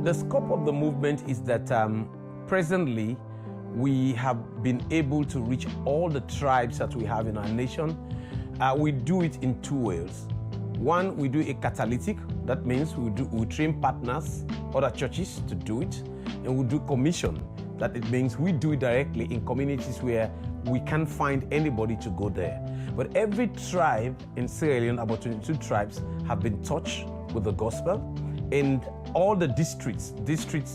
The scope of the movement is that presently we have been able to reach all the tribes that we have in our nation. We do it in two ways. One, we do a catalytic. That means we train partners, other churches to do it, and we do commission. That it means we do it directly in communities where we can't find anybody to go there. But every tribe in Sierra Leone, about 22 tribes, have been touched with the gospel. And all the districts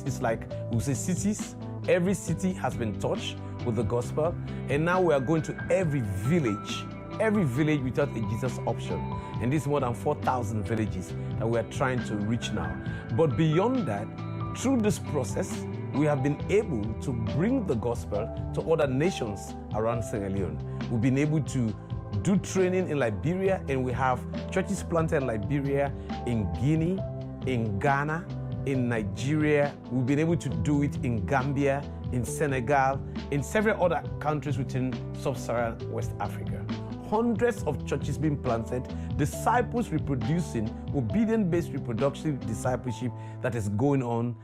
is like, we say cities, every city has been touched with the gospel. And now we are going to every village without a Jesus option. And this is more than 4,000 villages that we are trying to reach now. But beyond that, through this process, we have been able to bring the gospel to other nations around Sierra Leone. We've been able to do training in Liberia, and we have churches planted in Liberia, in Guinea, in Ghana, in Nigeria. We've been able to do it in Gambia, in Senegal, in several other countries within sub-Saharan West Africa. Hundreds of churches being planted, disciples reproducing, obedient-based reproductive discipleship that is going on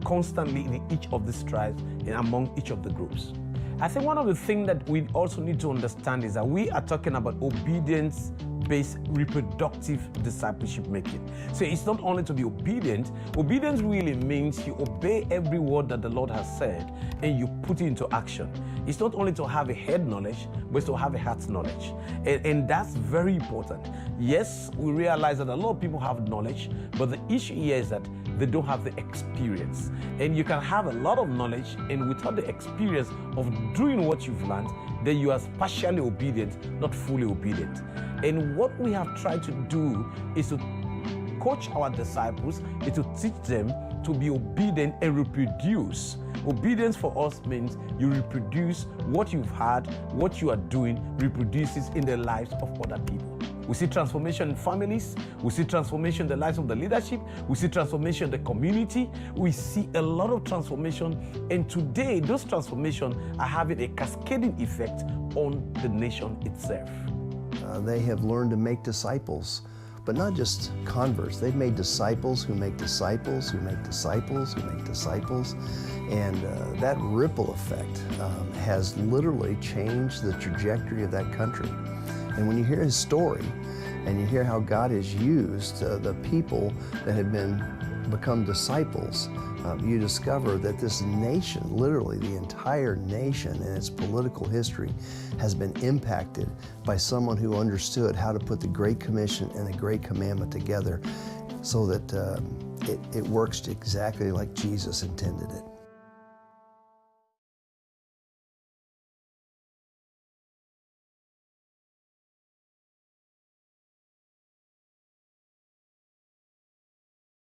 constantly in each of these tribes and among each of the groups. I think one of the things that we also need to understand is that we are talking about obedience-based reproductive discipleship making. So it's not only to be obedient. Obedience really means you obey every word that the Lord has said and you put it into action. It's not only to have a head knowledge, but it's to have a heart knowledge. And that's very important. Yes, we realize that a lot of people have knowledge, but the issue here is that they don't have the experience. And you can have a lot of knowledge, and without the experience of doing what you've learned, then you are partially obedient, not fully obedient. And what we have tried to do is to coach our disciples, is to teach them to be obedient and reproduce. Obedience for us means you reproduce what you've had, what you are doing, reproduces in the lives of other people. We see transformation in families, we see transformation in the lives of the leadership, we see transformation in the community, we see a lot of transformation, and today those transformations are having a cascading effect on the nation itself. They have learned to make disciples, but not just converts. They've made disciples who make disciples who make disciples who make disciples. And that ripple effect has literally changed the trajectory of that country. And when you hear his story and you hear how God has used the people that have become disciples, you discover that this nation, literally the entire nation and its political history, has been impacted by someone who understood how to put the Great Commission and the Great Commandment together so that it works exactly like Jesus intended it.